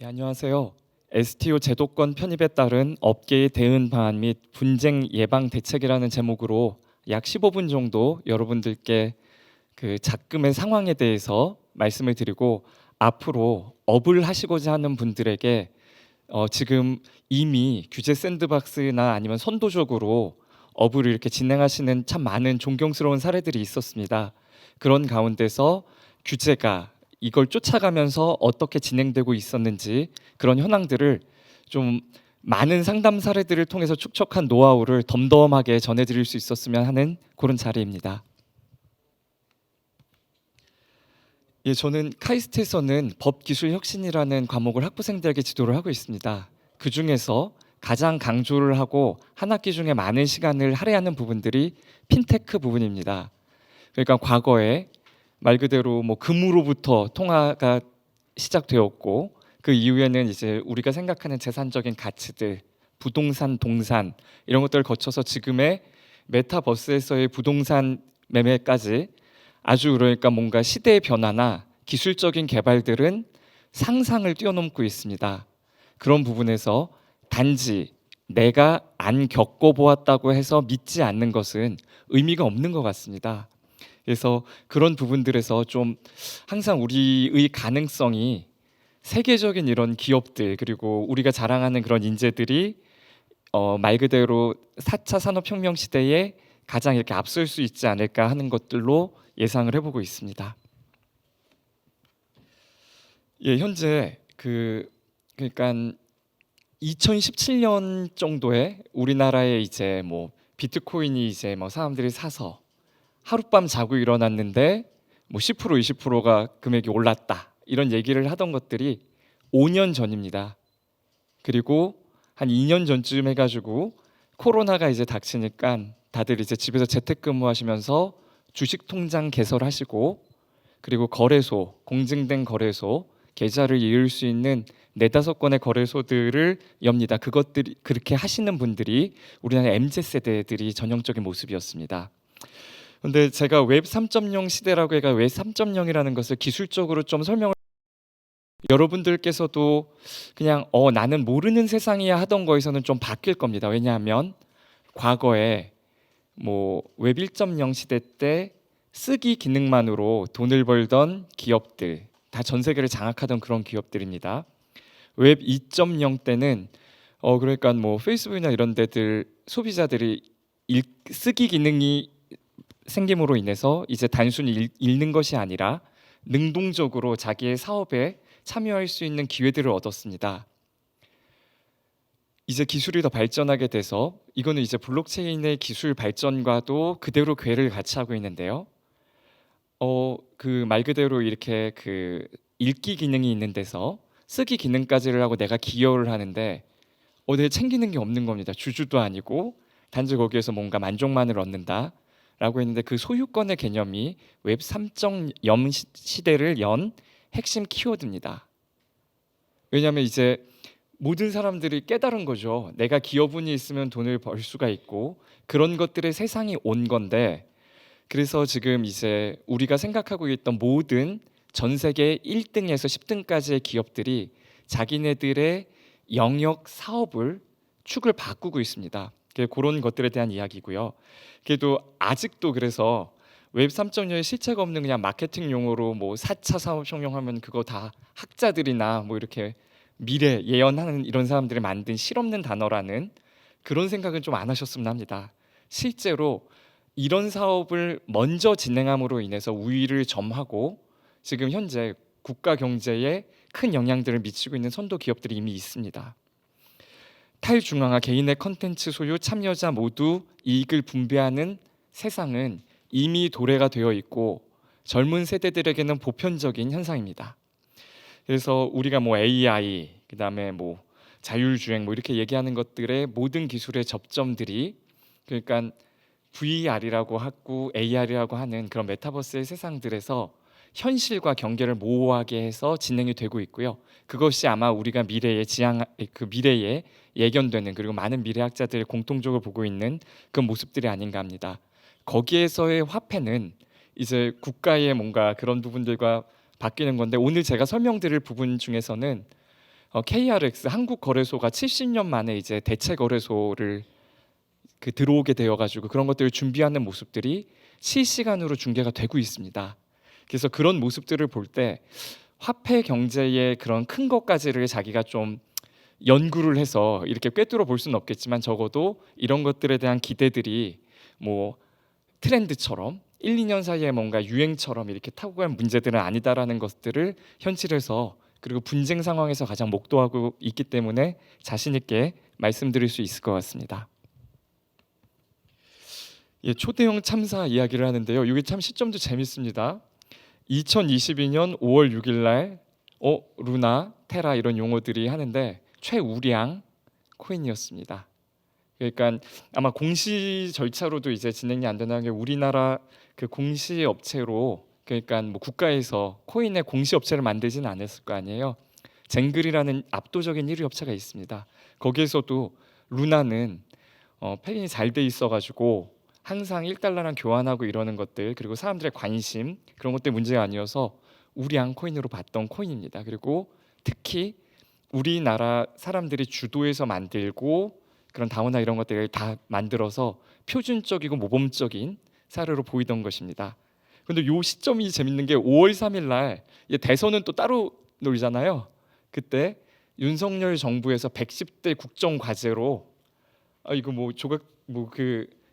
네, 안녕하세요. STO 제도권 편입에 따른 업계의 대응 방안 및 분쟁 예방 대책이라는 제목으로 약 15분 정도 여러분들께 그 작금의 상황에 대해서 말씀을 드리고, 앞으로 업을 하시고자 하는 분들에게 지금 이미 규제 샌드박스나 아니면 선도적으로 업을 이렇게 진행하시는 참 많은 존경스러운 사례들이 있었습니다. 그런 가운데서 규제가 이걸 쫓아가면서 어떻게 진행되고 있었는지, 그런 현황들을 좀 많은 상담 사례들을 통해서 축적한 노하우를 덤덤하게 전해드릴 수 있었으면 하는 그런 자리입니다. 예, 저는 카이스트에서는 법기술혁신이라는 과목을 학부생들에게 지도를 하고 있습니다. 그 중에서 가장 강조를 하고 한 학기 중에 많은 시간을 할애하는 부분들이 핀테크 부분입니다. 그러니까 과거에 말 그대로 뭐 금으로부터 통화가 시작되었고, 그 이후에는 이제 우리가 생각하는 재산적인 가치들, 부동산, 동산, 이런 것들을 거쳐서 지금의 메타버스에서의 부동산 매매까지, 아주 그러니까 뭔가 시대의 변화나 기술적인 개발들은 상상을 뛰어넘고 있습니다. 그런 부분에서 단지 내가 안 겪어보았다고 해서 믿지 않는 것은 의미가 없는 것 같습니다. 그래서 그런 부분들에서 좀 항상 우리의 가능성이, 세계적인 이런 기업들, 그리고 우리가 자랑하는 그런 인재들이 말 그대로 4차 산업혁명 시대에 가장 이렇게 앞설 수 있지 않을까 하는 것들로 예상을 해보고 있습니다. 예, 현재 그러니까 2017년 정도에 우리나라에 이제 뭐 비트코인이 이제 뭐 사람들이 사서 하룻밤 자고 일어났는데 뭐 10% 20%가 금액이 올랐다, 이런 얘기를 하던 것들이 5년 전입니다. 그리고 한 2년 전쯤 해가지고 코로나가 이제 닥치니까 다들 이제 집에서 재택근무하시면서 주식 통장 개설하시고, 그리고 거래소, 공증된 거래소 계좌를 이을 수 있는 네다섯 건의 거래소들을 엽니다. 그것들이, 그렇게 하시는 분들이 우리나라 MZ 세대들이 전형적인 모습이었습니다. 근데 제가 웹 3.0 시대라고 해가 웹 3.0이라는 것을 기술적으로 좀 설명을, 여러분들께서도 그냥 나는 모르는 세상이야 하던 거에서는 좀 바뀔 겁니다. 왜냐하면 과거에 뭐 웹 1.0 시대 때 쓰기 기능만으로 돈을 벌던 기업들, 다 전 세계를 장악하던 그런 기업들입니다. 웹 2.0 때는 그러니까 뭐 페이스북이나 이런 데들 소비자들이 쓰기 기능이 생김으로 인해서 이제 단순히 읽는 것이 아니라 능동적으로 자기의 사업에 참여할 수 있는 기회들을 얻었습니다. 이제 기술이 더 발전하게 돼서 이거는 이제 블록체인의 기술 발전과도 그대로 궤를 같이 하고 있는데요. 그 말 그대로 이렇게 그 읽기 기능이 있는 데서 쓰기 기능까지를 하고 내가 기여를 하는데 내가 챙기는 게 없는 겁니다. 주주도 아니고 단지 거기에서 뭔가 만족만을 얻는다라고 했는데, 그 소유권의 개념이 웹 3.0 시대를 연 핵심 키워드입니다. 왜냐하면 이제 모든 사람들이 깨달은 거죠. 내가 기여분이 있으면 돈을 벌 수가 있고, 그런 것들의 세상이 온 건데, 그래서 지금 이제 우리가 생각하고 있던 모든 전 세계 1등에서 10등까지의 기업들이 자기네들의 영역 사업을 축을 바꾸고 있습니다. 그런 것들에 대한 이야기고요. 그래도 아직도 그래서 웹 3.0의 실체가 없는 그냥 마케팅 용어로 뭐 4차 산업혁명 하면 그거 다 학자들이나 뭐 이렇게 미래 예언하는 이런 사람들이 만든 실없는 단어라는 그런 생각은 좀 안 하셨으면 합니다. 실제로 이런 사업을 먼저 진행함으로 인해서 우위를 점하고 지금 현재 국가 경제에 큰 영향들을 미치고 있는 선도 기업들이 이미 있습니다. 탈중앙화, 개인의 컨텐츠 소유, 참여자 모두 이익을 분배하는 세상은 이미 도래가 되어 있고 젊은 세대들에게는 보편적인 현상입니다. 그래서 우리가 뭐 AI, 그다음에 뭐 자율주행 뭐 이렇게 얘기하는 것들의 모든 기술의 접점들이, 그러니까 VR이라고 하고 AR이라고 하는 그런 메타버스의 세상들에서 현실과 경계를 모호하게 해서 진행이 되고 있고요. 그것이 아마 우리가 미래에 그 미래에 예견되는, 그리고 많은 미래학자들이 공통적으로 보고 있는 그 모습들이 아닌가 합니다. 거기에서의 화폐는 이제 국가의 뭔가 그런 부분들과 바뀌는 건데, 오늘 제가 설명드릴 부분 중에서는 KRX 한국 거래소가 70년 만에 이제 대체 거래소를 들어오게 되어 가지고 그런 것들을 준비하는 모습들이 실시간으로 중계가 되고 있습니다. 그래서 그런 모습들을 볼 때 화폐 경제의 그런 큰 것까지를 자기가 좀 연구를 해서 이렇게 꿰뚫어 볼 수는 없겠지만 적어도 이런 것들에 대한 기대들이 뭐 트렌드처럼 1, 2년 사이에 뭔가 유행처럼 이렇게 타고 간 문제들은 아니다라는 것들을 현실에서 그리고 분쟁 상황에서 가장 목도하고 있기 때문에 자신 있게 말씀드릴 수 있을 것 같습니다. 예, 초대형 참사 이야기를 하는데요. 이게 참 시점도 재밌습니다. 2022년 5월 6일 날 루나, 테라 이런 용어들이 하는데 최우량 코인이었습니다. 그러니까 아마 공시 절차로도 이제 진행이 안 되는 게 우리나라 그 공시 업체로 그러니까 뭐 국가에서 코인의 공시 업체를 만들지는 않았을 거 아니에요. 젠글이라는 압도적인 1위 업체가 있습니다. 거기에서도 루나는 패인이 잘 돼 있어가지고 항상 1달러랑 교환하고 이러는 것들 그리고 사람들의 관심 그런 것들 문제가 아니어서 우량 코인으로 봤던 코인입니다. 그리고 특히 우리나라 사람들이 주도해서 만들고 그런 다오나 이런 것들을 다 만들어서 표준적이고 모범적인 사례로 보이던 것입니다. 근데 요 시점이 재밌는 게 5월 3일 날 대선은 또 따로 놀잖아요. 그때 윤석열 정부에서 110대 국정 과제로 이거 뭐 조각 뭐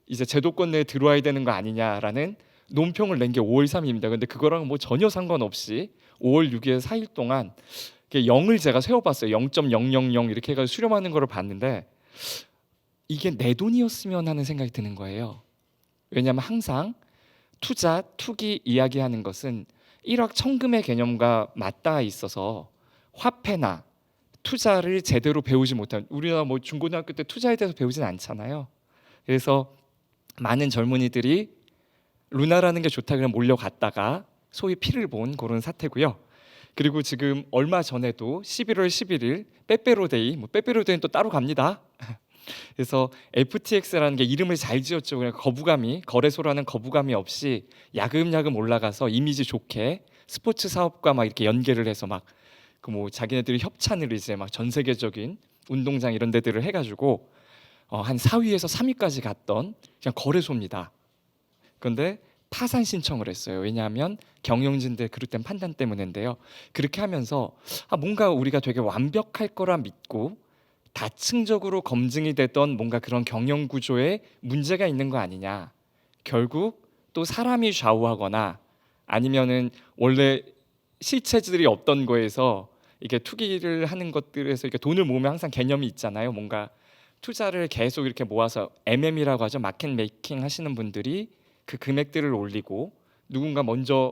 이제 제도권 내에 들어와야 되는 거 아니냐라는 논평을 낸 게 5월 3일입니다. 근데 그거랑 뭐 전혀 상관없이 5월 6일 4일 동안 0을 제가 세워봤어요. 0.000 이렇게 해가지고 수렴하는 거를 봤는데 이게 내 돈이었으면 하는 생각이 드는 거예요. 왜냐하면 항상 투자, 투기 이야기하는 것은 일확천금의 개념과 맞닿아 있어서 화폐나 투자를 제대로 배우지 못한 우리나라 뭐 중고등학교 때 투자에 대해서 배우진 않잖아요. 그래서 많은 젊은이들이 루나라는 게 좋다 그냥 몰려갔다가 소위 피를 본 그런 사태고요. 그리고 지금 얼마 전에도 11월 11일 빼빼로데이, 뭐 빼빼로데이는 또 따로 갑니다. 그래서 FTX라는 게 이름을 잘 지었죠. 그냥 거부감이 거래소라는 거부감이 없이 야금야금 올라가서 이미지 좋게 스포츠 사업과 막 이렇게 연계를 해서 막 그 뭐 자기네들이 협찬을 이제 막 전 세계적인 운동장 이런 데들을 해가지고 한 4위에서 3위까지 갔던 그냥 거래소입니다. 그런데 파산 신청을 했어요. 왜냐하면 경영진들 그릇된 판단 때문인데요. 그렇게 하면서 뭔가 우리가 되게 완벽할 거라 믿고 다층적으로 검증이 되던 뭔가 그런 경영 구조에 문제가 있는 거 아니냐. 결국 또 사람이 좌우하거나 아니면은 원래 실체들이 없던 거에서 이게 투기를 하는 것들에서 이렇게 돈을 모으면 항상 개념이 있잖아요. 뭔가 투자를 계속 이렇게 모아서 MM이라고 하죠. 마켓 메이킹 하시는 분들이 그 금액들을 올리고 누군가 먼저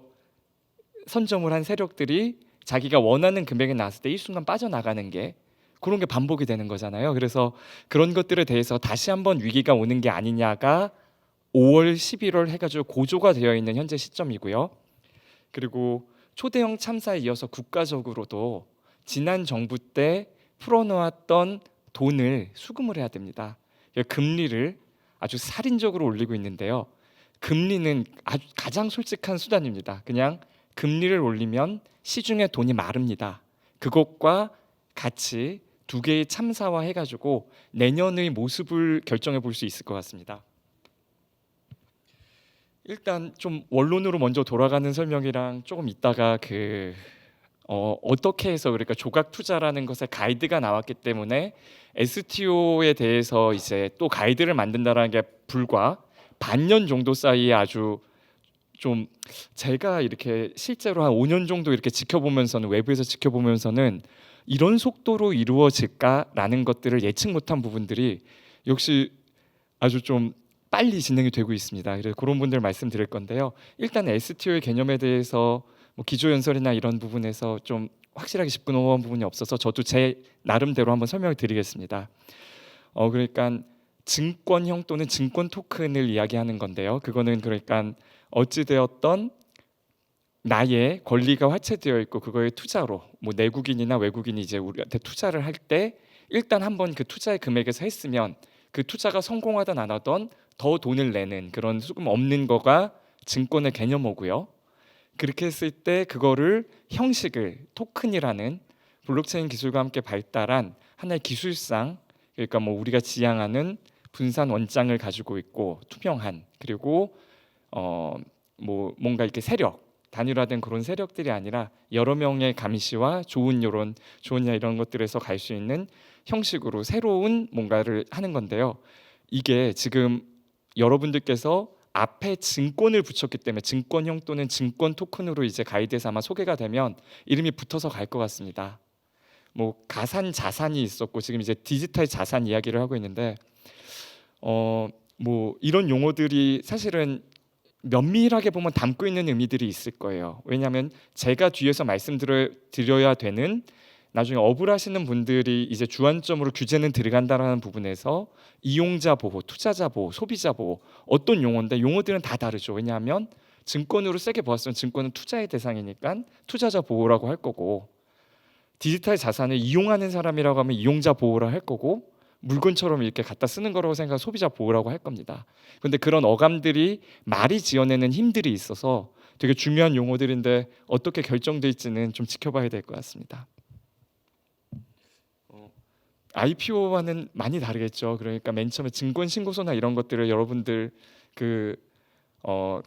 선점을 한 세력들이 자기가 원하는 금액이 나왔을 때 일순간 빠져나가는 게 그런 게 반복이 되는 거잖아요. 그래서 그런 것들에 대해서 다시 한번 위기가 오는 게 아니냐가 5월 11월 해가지고 고조가 되어 있는 현재 시점이고요. 그리고 초대형 참사에 이어서 국가적으로도 지난 정부 때 풀어놓았던 돈을 수금을 해야 됩니다. 금리를 아주 살인적으로 올리고 있는데요. 금리는 가장 솔직한 수단입니다. 그냥 금리를 올리면 시중에 돈이 마릅니다. 그것과 같이 두 개의 참사화 해가지고 내년의 모습을 결정해 볼 수 있을 것 같습니다. 일단 좀 원론으로 먼저 돌아가는 설명이랑 조금 있다가 어떻게 해서 그러니까 조각 투자라는 것에 가이드가 나왔기 때문에 STO에 대해서 이제 또 가이드를 만든다라는 게 불과 반년 정도 사이에 아주 좀 제가 이렇게 실제로 한 5년 정도 이렇게 지켜보면서는 외부에서 지켜보면서는 이런 속도로 이루어질까라는 것들을 예측 못한 부분들이 역시 아주 좀 빨리 진행이 되고 있습니다. 그래서 그런 분들 말씀드릴 건데요. 일단 STO의 개념에 대해서 뭐 기조연설이나 이런 부분에서 좀 확실하게 짚고 넘어간 부분이 없어서 저도 제 나름대로 한번 설명을 드리겠습니다. 그러니까 증권형 또는 증권 토큰을 이야기하는 건데요. 그거는 그러니까 어찌되었던 나의 권리가 화체되어 있고 그거의 투자로 뭐 내국인이나 외국인이 이제 우리한테 투자를 할 때 일단 한번 그 투자의 금액에서 했으면 그 투자가 성공하든 안 하든 더 돈을 내는 그런 수금 없는 거가 증권의 개념이고요. 그렇게 했을 때 그거를 형식을 토큰이라는 블록체인 기술과 함께 발달한 하나의 기술상, 그러니까 뭐 우리가 지향하는 분산 원장을 가지고 있고 투명한, 그리고 뭐 뭔가 이렇게 세력 단일화된 그런 세력들이 아니라 여러 명의 감시와 좋은 여론, 좋은 이런 것들에서 갈 수 있는 형식으로 새로운 뭔가를 하는 건데요. 이게 지금 여러분들께서 앞에 증권을 붙였기 때문에 증권형 또는 증권 토큰으로 이제 가이드에서 아마 소개가 되면 이름이 붙어서 갈 것 같습니다. 뭐 가상 자산이 있었고 지금 이제 디지털 자산 이야기를 하고 있는데 뭐 이런 용어들이 사실은 면밀하게 보면 담고 있는 의미들이 있을 거예요. 왜냐하면 제가 뒤에서 말씀드려야 되는, 나중에 업을 하시는 분들이 이제 주안점으로 규제는 들어간다라는 부분에서 이용자 보호, 투자자 보호, 소비자 보호, 어떤 용어인데 용어들은 다 다르죠. 왜냐하면 증권으로 세게 보았으면 증권은 투자의 대상이니까 투자자 보호라고 할 거고, 디지털 자산을 이용하는 사람이라고 하면 이용자 보호라 할 거고, 물건처럼 이렇게 갖다 쓰는 거라고 생각하면 소비자 보호라고 할 겁니다. 근데 그런 어감들이 말이 지어내는 힘들이 있어서 되게 중요한 용어들인데 어떻게 결정될지는 좀 지켜봐야 될 것 같습니다. IPO와는 많이 다르겠죠. 그러니까 맨 처음에 증권 신고서나 이런 것들을 여러분들 그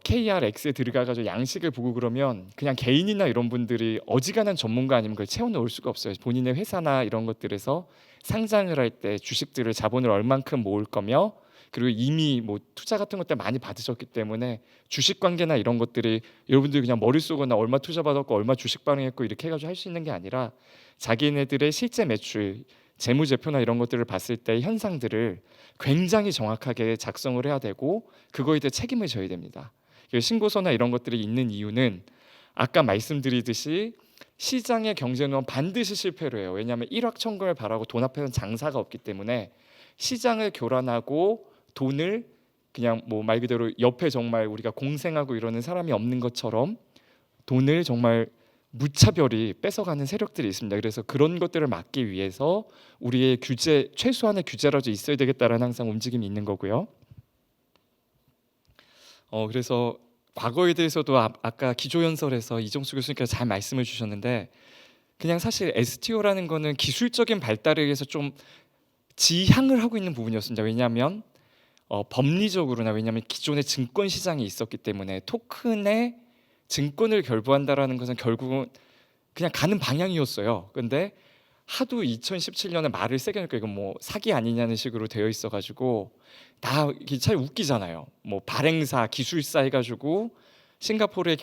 KRX에 들어가가지고 양식을 보고 그러면 그냥 개인이나 이런 분들이 어지간한 전문가 아니면 그걸 채워넣을 수가 없어요. 본인의 회사나 이런 것들에서 상장을 할 때 주식들을 자본을 얼만큼 모을 거며, 그리고 이미 뭐 투자 같은 것들 많이 받으셨기 때문에 주식 관계나 이런 것들이 여러분들이 그냥 머리 쓰거나 얼마 투자 받았고 얼마 주식 발행했고 이렇게 해가지고 할 수 있는 게 아니라 자기네들의 실제 매출, 재무제표나 이런 것들을 봤을 때 현상들을 굉장히 정확하게 작성을 해야 되고 그거에 대해 책임을 져야 됩니다. 신고서나 이런 것들이 있는 이유는 아까 말씀드리듯이 시장의 경쟁은 반드시 실패를 해요. 왜냐하면 일확천금을 바라고 돈 앞에는 장사가 없기 때문에 시장을 교란하고 돈을 그냥 뭐 말 그대로 옆에 정말 우리가 공생하고 이러는 사람이 없는 것처럼 돈을 정말 무차별히 뺏어가는 세력들이 있습니다. 그래서 그런 것들을 막기 위해서 우리의 규제, 최소한의 규제라도 있어야 되겠다라는 항상 움직임이 있는 거고요. 그래서 과거에 대해서도 아까 기조연설에서 이정수 교수님께서 잘 말씀을 주셨는데, 그냥 사실 STO라는 거는 기술적인 발달에 의해서 좀 지향을 하고 있는 부분이었습니다. 왜냐하면 법리적으로나, 왜냐하면 기존의 증권 시장이 있었기 때문에 토큰에 증권을 결부한다라는 것은 결국은 그냥 가는 방향이었어요. 근데 하도 2017년에 말을 세게 하니까 이건 뭐 사기 아니냐는 식으로 되어 있어가지고 다 참 웃기잖아요. 뭐 발행사, 기술사 해가지고 싱가포르에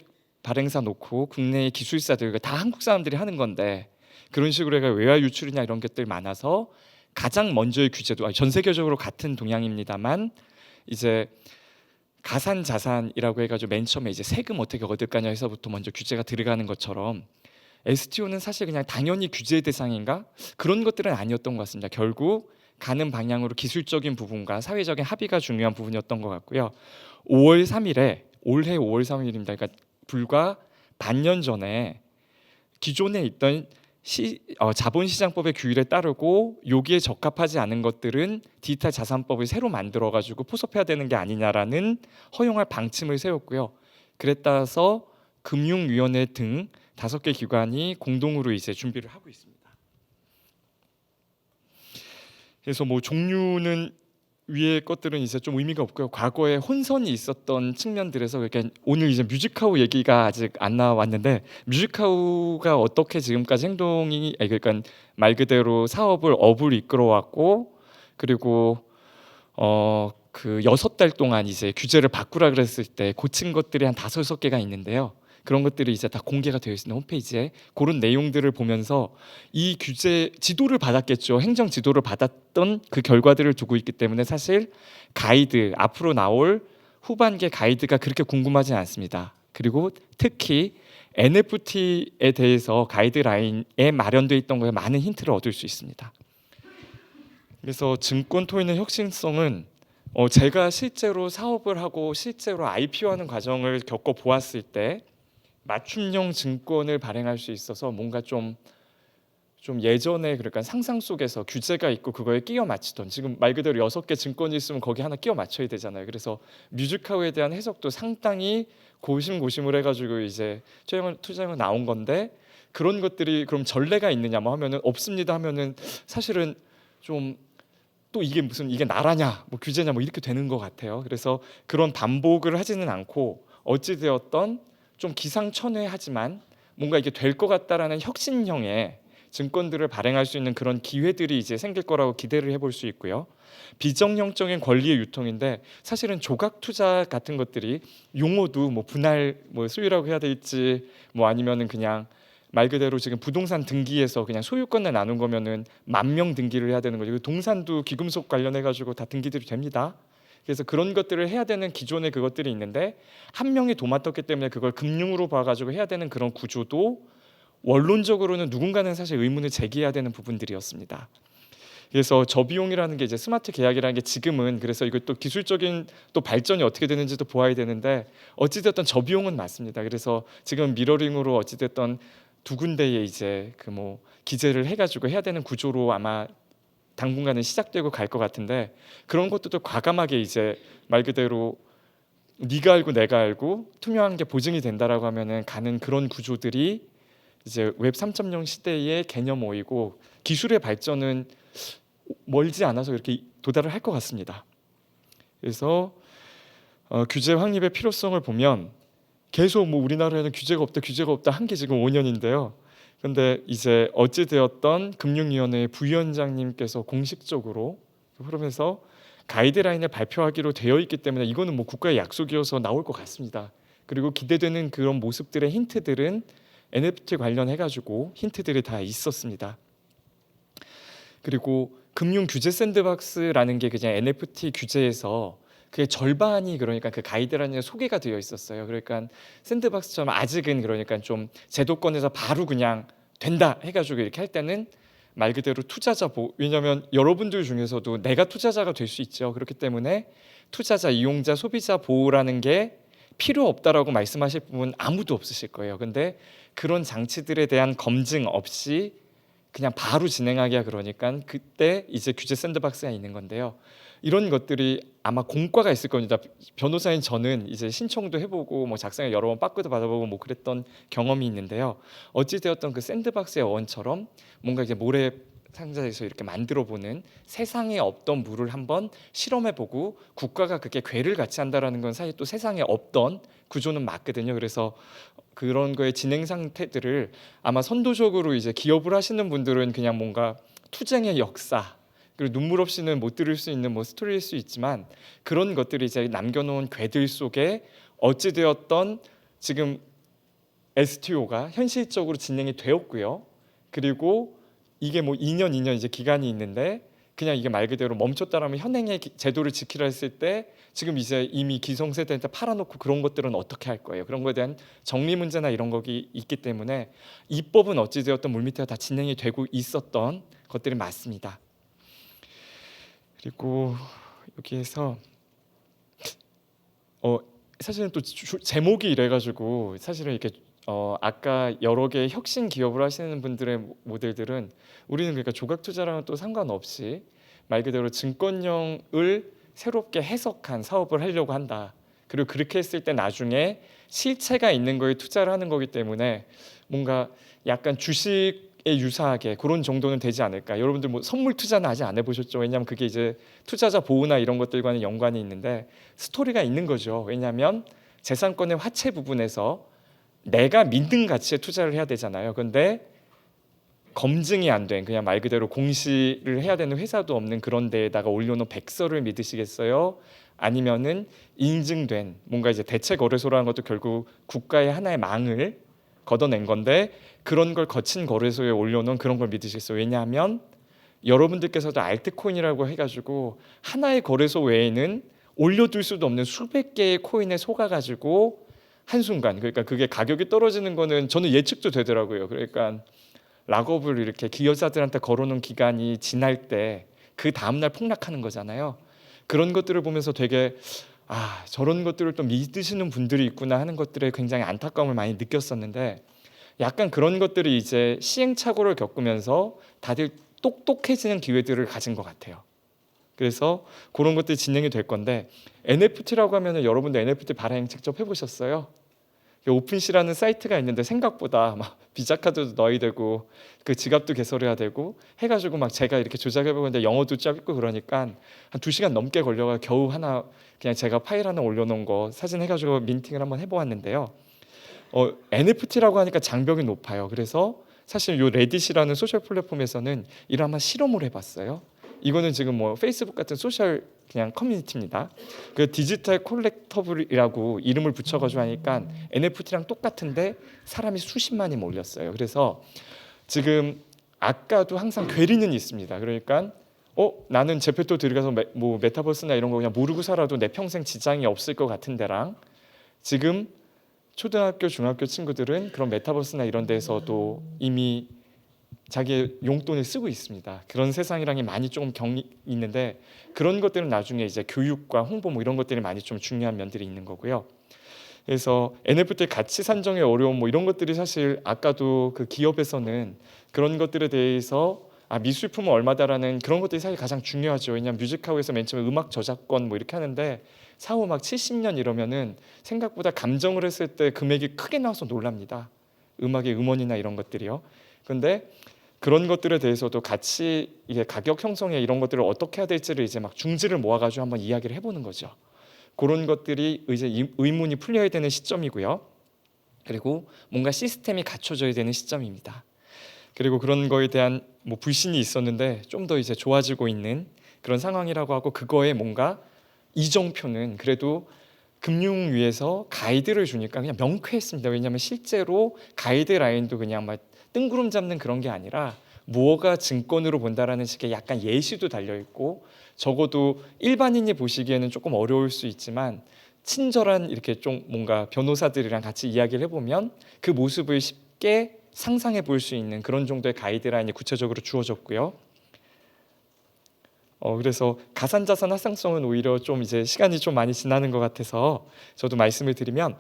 발행사 놓고 국내의 기술사들 다 한국 사람들이 하는 건데, 그런 식으로 해가 외화 유출이나 이런 것들 많아서 가장 먼저의 규제도 전 세계적으로 같은 동향입니다만 이제 가산 자산이라고 해가지고 맨 처음에 이제 세금 어떻게 얻을 거냐 해서부터 먼저 규제가 들어가는 것처럼 STO는 사실 그냥 당연히 규제 대상인가 그런 것들은 아니었던 것 같습니다. 결국 가는 방향으로 기술적인 부분과 사회적인 합의가 중요한 부분이었던 것 같고요. 5월 3일에 올해 5월 3일입니다. 그러니까 불과 반년 전에 기존에 있던 자본시장법의 규율에 따르고 여기에 적합하지 않은 것들은 디지털 자산법을 새로 만들어가지고 포섭해야 되는 게 아니냐라는 허용할 방침을 세웠고요. 그에 따라서 금융위원회 등 5개 기관이 공동으로 이제 준비를 하고 있습니다. 그래서 뭐 종류는 위의 것들은 이제 좀 의미가 없고요. 과거에 혼선이 있었던 측면들에서, 그러니까 오늘 이제 뮤직하우 얘기가 아직 안 나왔는데, 뮤직하우가 어떻게 지금까지 행동이, 그러니까 말 그대로 사업을 업을 이끌어왔고, 그리고 그 6달 동안 이제 규제를 바꾸라 그랬을 때 고친 것들이 한 5, 6개가 있는데요. 그런 것들이 이제 다 공개가 되어 있습니다. 홈페이지에. 그런 내용들을 보면서 이 규제 지도를 받았겠죠. 행정 지도를 받았던 그 결과들을 두고 있기 때문에 사실 가이드, 앞으로 나올 후반기 가이드가 그렇게 궁금하지 않습니다. 그리고 특히 NFT에 대해서 가이드라인에 마련되어 있던 거에 많은 힌트를 얻을 수 있습니다. 그래서 증권 토큰의 혁신성은 제가 실제로 사업을 하고 실제로 IPO하는 과정을 겪어 보았을 때 맞춤형 증권을 발행할 수 있어서 뭔가 좀 예전에, 그러니까 상상 속에서 규제가 있고 그거에 끼워 맞추던, 지금 말 그대로 6개 증권이 있으면 거기 하나 끼워 맞춰야 되잖아요. 그래서 뮤직하우에 대한 해석도 상당히 고심고심을 해가지고 이제 투자형은 나온 건데, 그런 것들이 그럼 전례가 있느냐 뭐 하면은 없습니다 하면은 사실은 좀 또 이게 무슨 이게 나라냐 뭐 규제냐 뭐 이렇게 되는 것 같아요. 그래서 그런 반복을 하지는 않고 어찌 되었던 좀 기상천외하지만 뭔가 이게 될 것 같다라는 혁신형의 증권들을 발행할 수 있는 그런 기회들이 이제 생길 거라고 기대를 해볼 수 있고요. 비정형적인 권리의 유통인데 사실은 조각 투자 같은 것들이 용어도 뭐 분할 뭐 소유라고 해야 될지 뭐 아니면은 그냥 말 그대로 지금 부동산 등기에서 그냥 소유권을 나눈 거면은 만명 등기를 해야 되는 거죠. 동산도 귀금속 관련해 가지고 다 등기들이 됩니다. 그래서 그런 것들을 해야 되는 기존의 그것들이 있는데 한 명이 도맡았기 때문에 그걸 금융으로 봐가지고 해야 되는 그런 구조도 원론적으로는 누군가는 사실 의문을 제기해야 되는 부분들이었습니다. 그래서 저비용이라는 게 이제 스마트 계약이라는 게 지금은 그래서 이것도 기술적인 또 발전이 어떻게 되는지도 보아야 되는데 어찌됐든 저비용은 맞습니다. 그래서 지금 미러링으로 어찌됐든 두 군데에 이제 그 뭐 기재를 해가지고 해야 되는 구조로 아마 당분간은 시작되고 갈 것 같은데 그런 것들도 과감하게 이제 말 그대로 네가 알고 내가 알고 투명한 게 보증이 된다라고 하면은 가는 그런 구조들이 이제 웹 3.0 시대의 개념어이고 기술의 발전은 멀지 않아서 이렇게 도달을 할 것 같습니다. 그래서 규제 확립의 필요성을 보면 계속 뭐 우리나라에는 규제가 없다 한 게 지금 5년인데요. 근데 이제 어찌 되었던 금융위원회 부위원장님께서 공식적으로 그러면서 가이드라인을 발표하기로 되어 있기 때문에 이거는 뭐 국가의 약속이어서 나올 것 같습니다. 그리고 기대되는 그런 모습들의 힌트들은 NFT 관련해 가지고 힌트들이 다 있었습니다. 그리고 금융 규제 샌드박스라는 게 그냥 NFT 규제에서 그게 절반이 그러니까 그 가이드라인에 소개가 되어 있었어요. 그러니까 샌드박스처럼 아직은 그러니까 좀 제도권에서 바로 그냥 된다 해가지고 이렇게 할 때는 말 그대로 투자자 보호. 왜냐하면 여러분들 중에서도 내가 투자자가 될 수 있죠. 그렇기 때문에 투자자, 이용자, 소비자 보호라는 게 필요 없다라고 말씀하실 분은 아무도 없으실 거예요. 근데 그런 장치들에 대한 검증 없이 그냥 바로 진행하기가 그러니까 그때 이제 규제 샌드박스가 있는 건데요. 이런 것들이 아마 공과가 있을 겁니다. 변호사인 저는 이제 신청도 해보고 뭐 작성에 여러 번 빠꾸도 받아보고 뭐 그랬던 경험이 있는데요. 어찌 되었던 그 샌드박스의 원처럼 뭔가 이제 모래 상자에서 이렇게 만들어보는 세상에 없던 물을 한번 실험해보고 국가가 그게 궤를 같이 한다라는 건 사실 또 세상에 없던 구조는 맞거든요. 그래서 그런 거의 진행 상태들을 아마 선도적으로 이제 기업을 하시는 분들은 그냥 뭔가 투쟁의 역사 그리고 눈물 없이는 못 들을 수 있는 뭐 스토리일 수 있지만 그런 것들이 이제 남겨놓은 궤들 속에 어찌 되었던 지금 STO가 현실적으로 진행이 되었고요. 그리고 이게 뭐 2년 이제 기간이 있는데 그냥 이게 말 그대로 멈췄다라면 현행의 제도를 지키려 했을 때 지금 이제 이미 기성세대한테 팔아놓고 그런 것들은 어떻게 할 거예요? 그런 거에 대한 정리 문제나 이런 것이 있기 때문에 입법은 어찌되었던 물밑에 다 진행이 되고 있었던 것들이 맞습니다. 그리고 여기에서 사실은 또 제목이 이래가지고 사실은 이렇게 아까 여러 개의 혁신 기업을 하시는 분들의 모델들은 우리는 그러니까 조각 투자랑은 또 상관없이 말 그대로 증권형을 새롭게 해석한 사업을 하려고 한다. 그리고 그렇게 했을 때 나중에 실체가 있는 거에 투자를 하는 거기 때문에 뭔가 약간 주식에 유사하게 그런 정도는 되지 않을까. 여러분들 뭐 선물 투자는 아직 안 해보셨죠? 왜냐하면 그게 이제 투자자 보호나 이런 것들과는 연관이 있는데 스토리가 있는 거죠. 왜냐하면 재산권의 화채 부분에서 내가 믿는 가치에 투자를 해야 되잖아요. 근데 검증이 안 된 그냥 말 그대로 공시를 해야 되는 회사도 없는 그런 데에다가 올려놓은 백서를 믿으시겠어요? 아니면은 인증된 뭔가 이제 대체 거래소라는 것도 결국 국가의 하나의 망을 걷어낸 건데 그런 걸 거친 거래소에 올려놓은 그런 걸 믿으시겠어요? 왜냐하면 여러분들께서도 알트코인이라고 해가지고 하나의 거래소 외에는 올려둘 수도 없는 수백 개의 코인에 속아가지고 한순간 그러니까 그게 가격이 떨어지는 거는 저는 예측도 되더라고요. 그러니까 락업을 이렇게 기여자들한테 걸어놓은 기간이 지날 때 그 다음날 폭락하는 거잖아요. 그런 것들을 보면서 되게 저런 것들을 또 믿으시는 분들이 있구나 하는 것들에 굉장히 안타까움을 많이 느꼈었는데 약간 그런 것들이 이제 시행착오를 겪으면서 다들 똑똑해지는 기회들을 가진 것 같아요. 그래서 그런 것들이 진행이 될 건데 NFT라고 하면은 여러분들 NFT 발행 직접 해보셨어요? 그 오픈시라는 사이트가 있는데 생각보다 막 비자 카드도 넣어야 되고 그 지갑도 개설해야 되고 해가지고 막 제가 이렇게 조작해보고 있는데 영어도 짧고 그러니까 한 2시간 넘게 걸려가 겨우 하나 그냥 제가 파일 하나 올려놓은 거 사진 해가지고 민팅을 한번 해보았는데요. NFT라고 하니까 장벽이 높아요. 그래서 사실 요 레딧이라는 소셜 플랫폼에서는 이를 한번 실험을 해봤어요. 이거는 지금 뭐 페이스북 같은 소셜 그냥 커뮤니티입니다. 그 디지털 콜렉터블이라고 이름을 붙여가지고 하니까 NFT랑 똑같은데 사람이 수십만이 몰렸어요. 그래서 지금 아까도 항상 괴리는 있습니다. 그러니까 나는 제페토 들어가서 뭐 메타버스나 이런 거 그냥 모르고 살아도 내 평생 지장이 없을 것 같은데랑 지금 초등학교, 중학교 친구들은 그런 메타버스나 이런 데서도 이미 자기의 용돈을 쓰고 있습니다. 그런 세상이랑이 많이 조금 경이 있는데 그런 것들은 나중에 이제 교육과 홍보 뭐 이런 것들이 많이 좀 중요한 면들이 있는 거고요. 그래서 NFT 가치 산정의 어려움 뭐 이런 것들이 사실 아까도 그 기업에서는 그런 것들에 대해서 미술품은 얼마다라는 그런 것들이 사실 가장 중요하죠. 왜냐하면 뮤직하우스에서 맨 처음에 음악 저작권 뭐 이렇게 하는데 사후 막 70년 이러면은 생각보다 감정을 했을 때 금액이 크게 나와서 놀랍니다. 음악의 음원이나 이런 것들이요. 근데 그런 것들에 대해서도 같이 이게 가격 형성에 이런 것들을 어떻게 해야 될지를 이제 막 중지를 모아가지고 한번 이야기를 해보는 거죠. 그런 것들이 이제 의문이 풀려야 되는 시점이고요. 그리고 뭔가 시스템이 갖춰져야 되는 시점입니다. 그리고 그런 거에 대한 뭐 불신이 있었는데 좀 더 이제 좋아지고 있는 그런 상황이라고 하고 그거에 뭔가 이정표는 그래도 금융위에서 가이드를 주니까 그냥 명쾌했습니다. 왜냐하면 실제로 가이드라인도 그냥 막 뜬구름 잡는 그런 게 아니라 무엇가 증권으로 본다라는 식의 약간 예시도 달려있고 적어도 일반인이 보시기에는 조금 어려울 수 있지만 친절한 이렇게 좀 뭔가 변호사들이랑 같이 이야기를 해보면 그 모습을 쉽게 상상해 볼 수 있는 그런 정도의 가이드라인이 구체적으로 주어졌고요. 그래서 가상자산 활성성은 오히려 좀 이제 시간이 좀 많이 지나는 것 같아서 저도 말씀을 드리면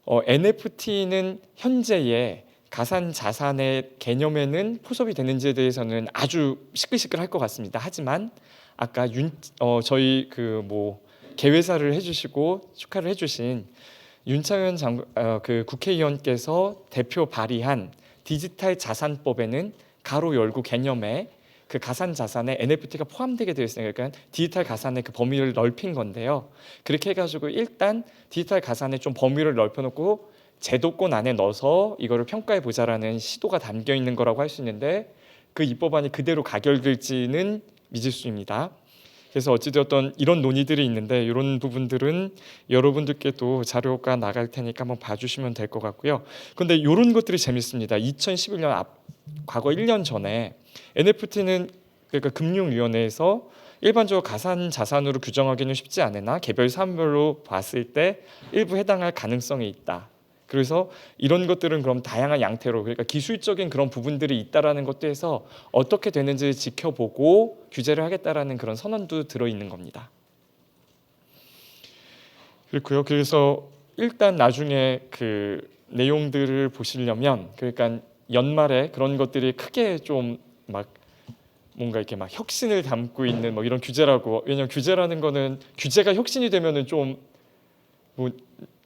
NFT는 현재의 가상자산의 개념에는 포섭이 되는지에 대해서는 아주 시끌시끌할 것 같습니다. 하지만 아까 저희 그 뭐 개회사를 해주시고 축하를 해주신 윤창현 그 국회의원께서 대표 발의한 디지털 자산법에는 가로 열고 개념에 그 가상 자산에 NFT가 포함되게 되어 있으니까 그러니까 디지털 가산의 그 범위를 넓힌 건데요. 그렇게 해가지고 일단 디지털 가산의 좀 범위를 넓혀놓고 제도권 안에 넣어서 이거를 평가해 보자라는 시도가 담겨 있는 거라고 할 수 있는데 그 입법안이 그대로 가결될지는 미지수입니다. 그래서 어찌되었던 이런 논의들이 있는데 이런 부분들은 여러분들께도 자료가 나갈 테니까 한번 봐주시면 될 것 같고요. 근데 이런 것들이 재밌습니다. 2011년 과거 1년 전에 NFT는 그러니까 금융위원회에서 일반적으로 가상 자산으로 규정하기는 쉽지 않으나 개별 사안별로 봤을 때 일부 해당할 가능성이 있다. 그래서 이런 것들은 그럼 다양한 양태로 그러니까 기술적인 그런 부분들이 있다라는 것도 해서 어떻게 되는지 지켜보고 규제를 하겠다라는 그런 선언도 들어있는 겁니다. 그렇고요. 그래서 일단 나중에 그 내용들을 보시려면 그러니까 연말에 그런 것들이 크게 좀 막 뭔가 이렇게 막 혁신을 담고 있는 뭐 이런 규제라고 왜냐하면 규제라는 거는 규제가 혁신이 되면은 좀 뭐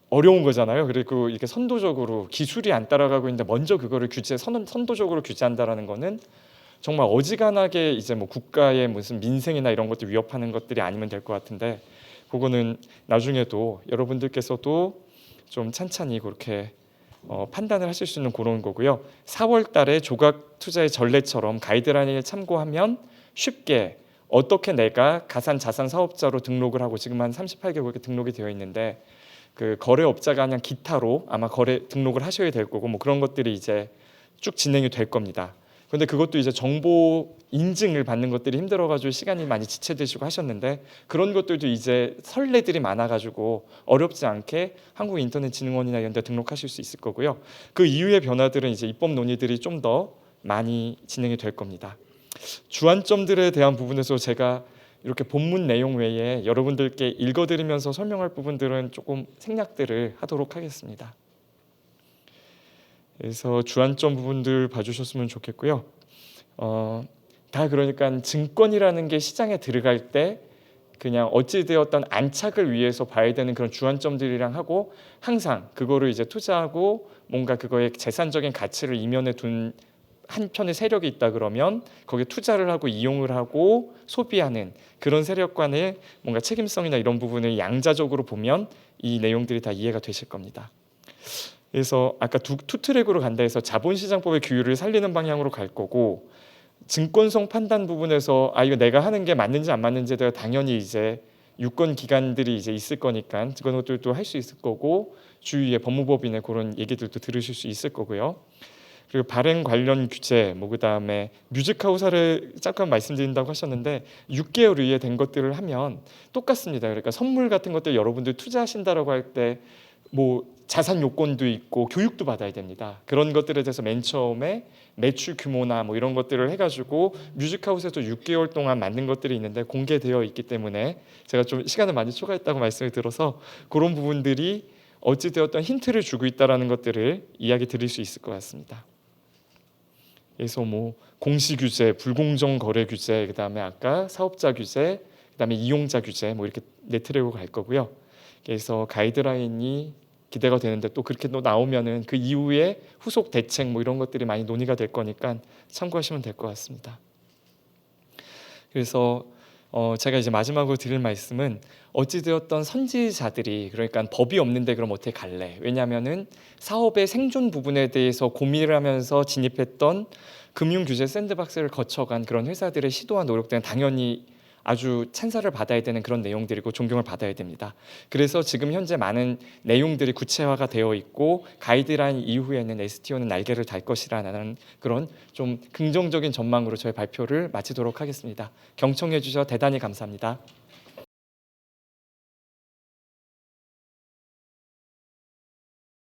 어려운 거잖아요. 그리고 이렇게 선도적으로 기술이 안 따라가고 있는데 먼저 그거를 선도적으로 규제한다라는 거는 정말 어지간하게 이제 뭐 국가의 무슨 민생이나 이런 것들 위협하는 것들이 아니면 될 것 같은데 그거는 나중에도 여러분들께서도 좀 찬찬히 그렇게 판단을 하실 수 있는 그런 거고요. 4월 달에 조각 투자의 전례처럼 가이드라인을 참고하면 쉽게 어떻게 내가 가상 자산 사업자로 등록을 하고 지금 한 38개국에 등록이 되어 있는데 그 거래업자가 그냥 기타로 아마 거래 등록을 하셔야 될 거고 뭐 그런 것들이 이제 쭉 진행이 될 겁니다. 근데 그것도 이제 정보 인증을 받는 것들이 힘들어가지고 시간이 많이 지체되시고 하셨는데 그런 것들도 이제 선례들이 많아가지고 어렵지 않게 한국인터넷진흥원이나 이런 데 등록하실 수 있을 거고요. 그 이후의 변화들은 이제 입법 논의들이 좀 더 많이 진행이 될 겁니다. 주안점들에 대한 부분에서 제가 이렇게 본문 내용 외에 여러분들께 읽어드리면서 설명할 부분들은 조금 생략들을 하도록 하겠습니다. 그래서 주안점 부분들 봐주셨으면 좋겠고요. 다 그러니까 증권이라는 게 시장에 들어갈 때 그냥 어찌되었던 안착을 위해서 봐야 되는 그런 주안점들이랑 하고 항상 그거를 이제 투자하고 뭔가 그거의 재산적인 가치를 이면에 둔 한편의 세력이 있다 그러면 거기에 투자를 하고 이용을 하고 소비하는 그런 세력 간의 뭔가 책임성이나 이런 부분을 양자적으로 보면 이 내용들이 다 이해가 되실 겁니다. 그래서 아까 투 트랙으로 간다 해서 자본시장법의 규율을 살리는 방향으로 갈 거고, 증권성 판단 부분에서 이거 내가 하는 게 맞는지 안 맞는지에 대해 당연히 이제 유권 기관들이 이제 있을 거니까 그런 것들도 할 수 있을 거고, 주위에 법무법인의 그런 얘기들도 들으실 수 있을 거고요. 그리고 발행 관련 규제, 뭐 그다음에 뮤직하우스를 잠깐 말씀드린다고 하셨는데 6개월 이후에 된 것들을 하면 똑같습니다. 그러니까 선물 같은 것들 여러분들 투자하신다라고 할 때 뭐 자산 요건도 있고 교육도 받아야 됩니다. 그런 것들에 대해서 맨 처음에 매출 규모나 뭐 이런 것들을 해가지고 뮤직하우스에서 6개월 동안 만든 것들이 있는데 공개되어 있기 때문에 제가 좀 시간을 많이 초과했다고 말씀을 들어서 그런 부분들이 어찌되었던 힌트를 주고 있다라는 것들을 이야기 드릴 수 있을 것 같습니다. 그래서 뭐 공시 규제, 불공정 거래 규제, 그다음에 아까 사업자 규제, 그다음에 이용자 규제 뭐 이렇게 네 트랙으로 갈 거고요. 그래서 가이드라인이 기대가 되는데 또 그렇게 또 나오면은 그 이후에 후속 대책 뭐 이런 것들이 많이 논의가 될 거니까 참고하시면 될 것 같습니다. 그래서 제가 이제 마지막으로 드릴 말씀은 어찌되었던 선지자들이, 그러니까 법이 없는데 그럼 어떻게 갈래? 왜냐하면은 사업의 생존 부분에 대해서 고민을 하면서 진입했던 금융규제 샌드박스를 거쳐간 그런 회사들의 시도와 노력들은 당연히 아주 찬사를 받아야 되는 그런 내용들이고 존경을 받아야 됩니다. 그래서 지금 현재 많은 내용들이 구체화가 되어 있고 가이드라인 이후에는 STO는 날개를 달 것이라는 그런 좀 긍정적인 전망으로 저희 발표를 마치도록 하겠습니다. 경청해 주셔서 대단히 감사합니다.